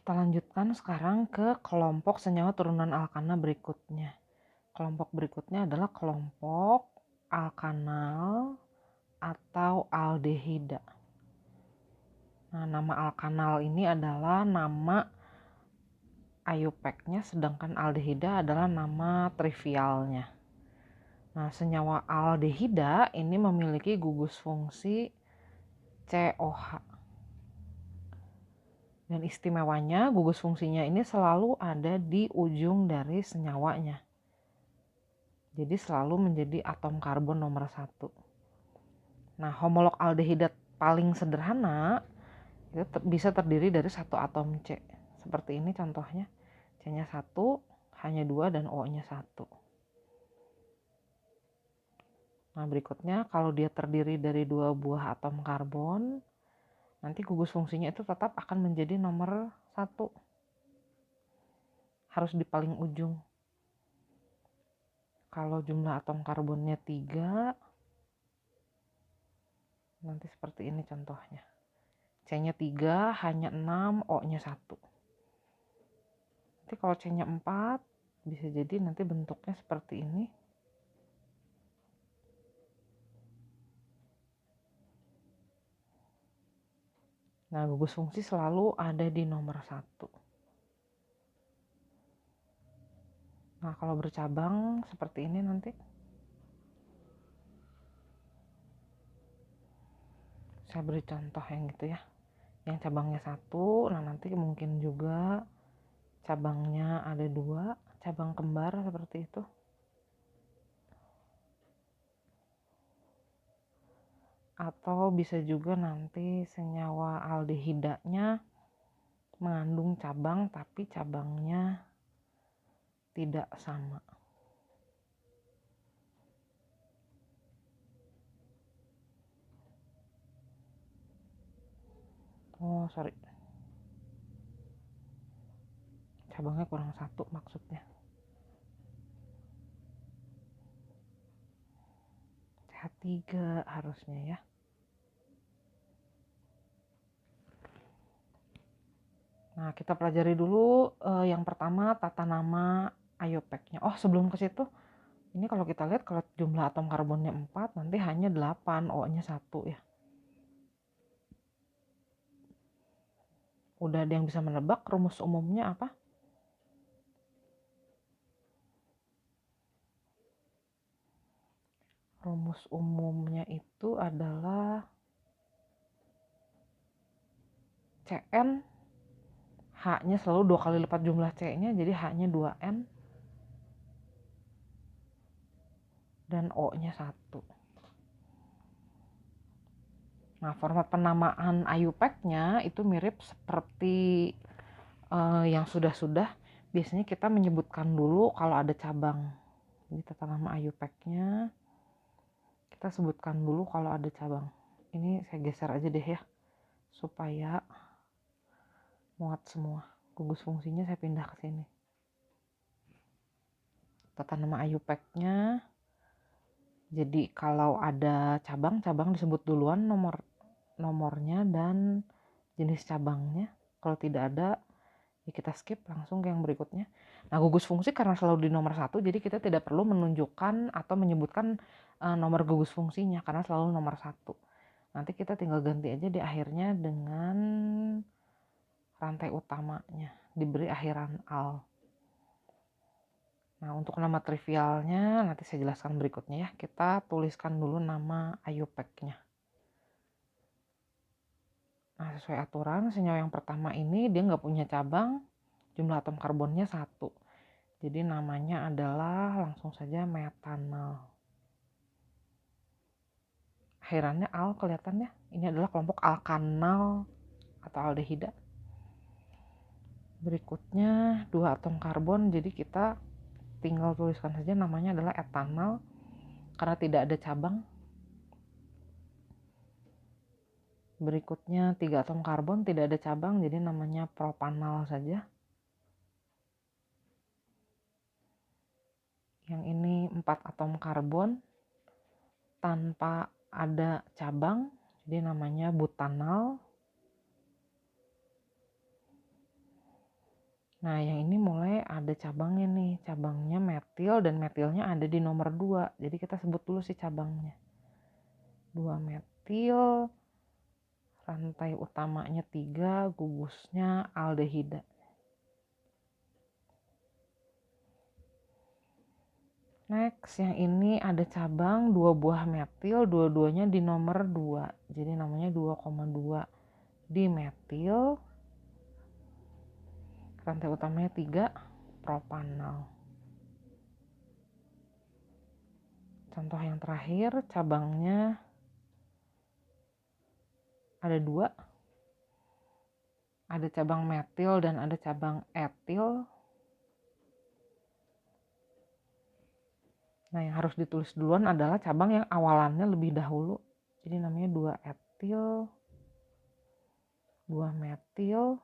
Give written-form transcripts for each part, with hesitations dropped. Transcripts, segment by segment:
Kita lanjutkan sekarang ke kelompok senyawa turunan alkana berikutnya. Kelompok berikutnya adalah kelompok alkanal atau aldehida. Nah, nama alkanal ini adalah nama IUPAC-nya, sedangkan aldehida adalah nama trivialnya. Nah, senyawa aldehida ini memiliki gugus fungsi COH. Dan istimewanya gugus fungsinya ini selalu ada di ujung dari senyawanya. Jadi selalu menjadi atom karbon nomor 1. Nah, homolog aldehida paling sederhana itu bisa terdiri dari satu atom C. Seperti ini contohnya. C-nya 1, H-nya 2, dan O-nya 1. Nah, berikutnya kalau dia terdiri dari 2 buah atom karbon, nanti gugus fungsinya itu tetap akan menjadi nomor 1. Harus di paling ujung. Kalau jumlah atom karbonnya 3, nanti seperti ini contohnya. C-nya 3, H-nya 6, O-nya 1. Nanti kalau C-nya 4, bisa jadi nanti bentuknya seperti ini. Nah, gugus fungsi selalu ada di nomor 1. Nah, kalau bercabang seperti ini nanti. Saya beri contoh yang gitu ya. Yang cabangnya 1, nah nanti mungkin juga cabangnya ada 2, cabang kembar seperti itu. Atau bisa juga nanti senyawa aldehidanya mengandung cabang tapi cabangnya tidak sama. Oh, sorry. Cabangnya kurang 1 maksudnya. CH3 harusnya ya. Nah, kita pelajari dulu yang pertama tata nama IUPAC-nya. Oh, sebelum ke situ, ini kalau kita lihat kalau jumlah atom karbonnya 4, nanti hanya 8, O-nya 1 ya. Udah ada yang bisa menebak rumus umumnya apa? Rumus umumnya itu adalah Cn, H-nya selalu 2 kali lipat jumlah C-nya, jadi H-nya 2N, dan O-nya 1. Nah, format penamaan IUPAC-nya itu mirip seperti yang sudah-sudah. Biasanya kita menyebutkan dulu kalau ada cabang. Jadi tata nama IUPAC-nya kita sebutkan dulu kalau ada cabang. Ini saya geser aja deh ya, supaya muat semua. Gugus fungsinya saya pindah ke sini. Tata nama IUPAC-nya. Jadi kalau ada cabang disebut duluan nomornya dan jenis cabangnya. Kalau tidak ada, ya kita skip langsung ke yang berikutnya. Nah, gugus fungsi karena selalu di nomor 1, jadi kita tidak perlu menunjukkan atau menyebutkan nomor gugus fungsinya karena selalu nomor 1. Nanti kita tinggal ganti aja di akhirnya dengan rantai utamanya, diberi akhiran al. Nah, untuk nama trivialnya nanti saya jelaskan berikutnya ya. Kita tuliskan dulu nama IUPAC-nya. Nah, sesuai aturan, senyawa yang pertama ini dia nggak punya cabang, jumlah atom karbonnya 1. Jadi namanya adalah langsung saja metanal. Akhirannya al kelihatannya. Ini adalah kelompok alkanal atau aldehida. Berikutnya 2 atom karbon, jadi kita tinggal tuliskan saja namanya adalah etanal karena tidak ada cabang. Berikutnya 3 atom karbon tidak ada cabang, jadi namanya propanal saja. Yang ini 4 atom karbon tanpa ada cabang, jadi namanya butanal. Nah, yang ini mulai ada cabangnya nih. Cabangnya metil dan metilnya ada di nomor 2. Jadi kita sebut dulu sih cabangnya. 2 metil, rantai utamanya 3, gugusnya aldehida. Next, yang ini ada cabang 2 buah metil, dua-duanya di nomor 2. Jadi namanya 2,2 dimetil. Rantai utamanya 3, propanal. Contoh yang terakhir, cabangnya ada 2. Ada cabang metil dan ada cabang etil. Nah, yang harus ditulis duluan adalah cabang yang awalannya lebih dahulu. Jadi namanya 2 etil, 2 metil,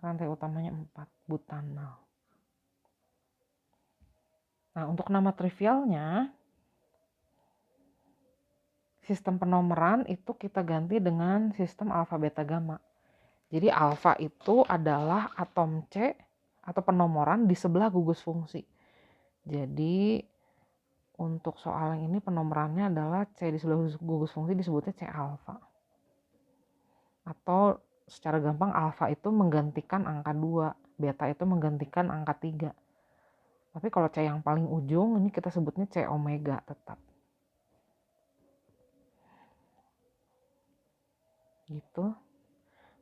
rantai utamanya 4, butanal. Nah, untuk nama trivialnya, sistem penomoran itu kita ganti dengan sistem alfa beta gamma. Jadi alfa itu adalah atom C atau penomoran di sebelah gugus fungsi. Jadi untuk soal yang ini penomorannya adalah C di sebelah gugus fungsi disebutnya C alfa. Atau secara gampang alfa itu menggantikan angka 2, beta itu menggantikan angka 3. Tapi kalau C yang paling ujung ini kita sebutnya C omega tetap. Gitu.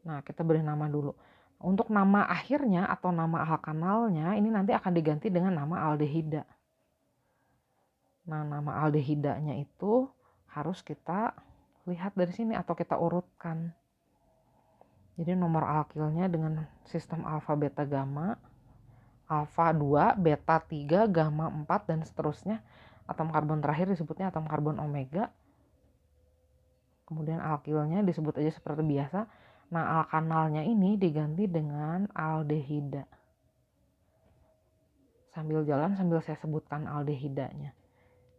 Nah, kita beri nama dulu. Untuk nama akhirnya atau nama alkanalnya ini nanti akan diganti dengan nama aldehida. Nah, nama aldehidanya itu harus kita lihat dari sini atau kita urutkan. Jadi nomor alkilnya dengan sistem alfa beta gamma, alfa 2, beta 3, gamma 4 dan seterusnya. Atom karbon terakhir disebutnya atom karbon omega. Kemudian alkilnya disebut aja seperti biasa. Nah, alkanalnya ini diganti dengan aldehida. Sambil jalan sambil saya sebutkan aldehidanya.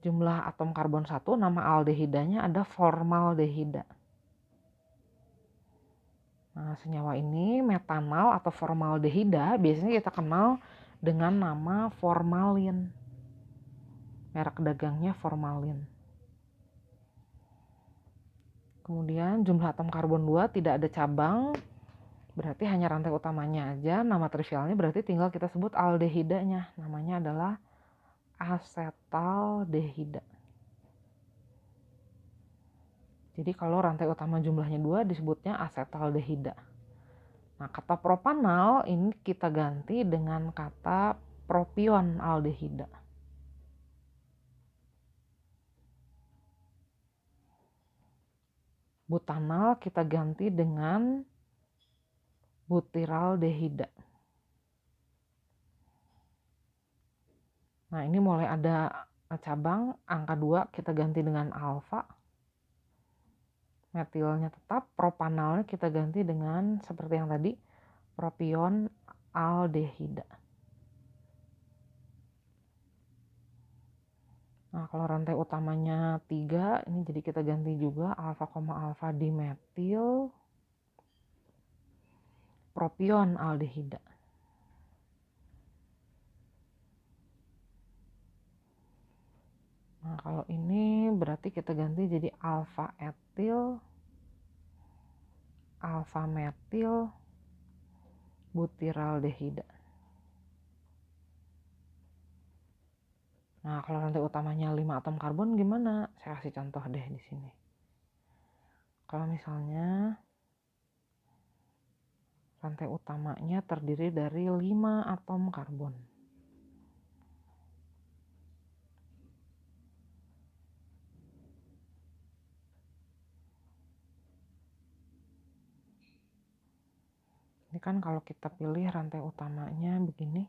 Jumlah atom karbon 1, nama aldehidanya ada formaldehida. Nah, senyawa ini metanal atau formaldehida biasanya kita kenal dengan nama formalin. Merek dagangnya formalin. Kemudian jumlah atom karbon 2 tidak ada cabang, berarti hanya rantai utamanya aja. Nama trivialnya berarti tinggal kita sebut aldehidanya. Namanya adalah asetaldehida. Jadi kalau rantai utama jumlahnya 2 disebutnya asetaldehida. Nah, kata propanal ini kita ganti dengan kata propion aldehida. Butanal kita ganti dengan butyraldehida. Nah, ini mulai ada cabang, angka 2 kita ganti dengan alfa. Metilnya tetap, propanalnya kita ganti dengan seperti yang tadi, propion aldehida. Nah, kalau rantai utamanya 3, ini jadi kita ganti juga alfa, alfa dimetil, propion aldehida. Nah, kalau ini berarti kita ganti jadi alfa etil, alfa metil, butyraldehida. Nah, kalau rantai utamanya 5 atom karbon gimana? Saya kasih contoh deh di sini. Kalau misalnya rantai utamanya terdiri dari 5 atom karbon. Ini kan kalau kita pilih rantai utamanya begini.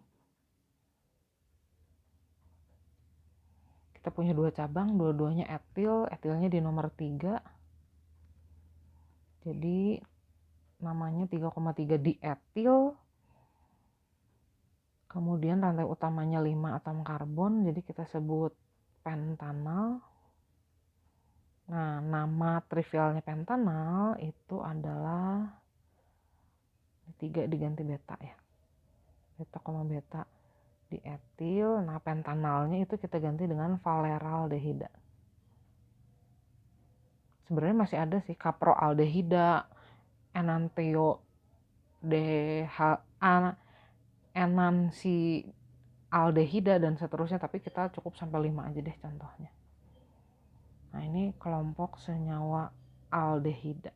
Kita punya 2 cabang, dua-duanya etil, etilnya di nomor 3. Jadi namanya 3,3 dietil. Kemudian rantai utamanya 5 atom karbon, jadi kita sebut pentanal. Nah, nama trivialnya pentanal itu adalah 3 diganti beta ya. beta koma beta dietil. Nah, pentanalnya itu kita ganti dengan valeraldehida. Sebenarnya masih ada sih kaproaldehida, enantialdehida dan seterusnya, tapi kita cukup sampai 5 aja deh contohnya. Nah, ini kelompok senyawa aldehida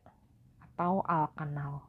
atau alkanal.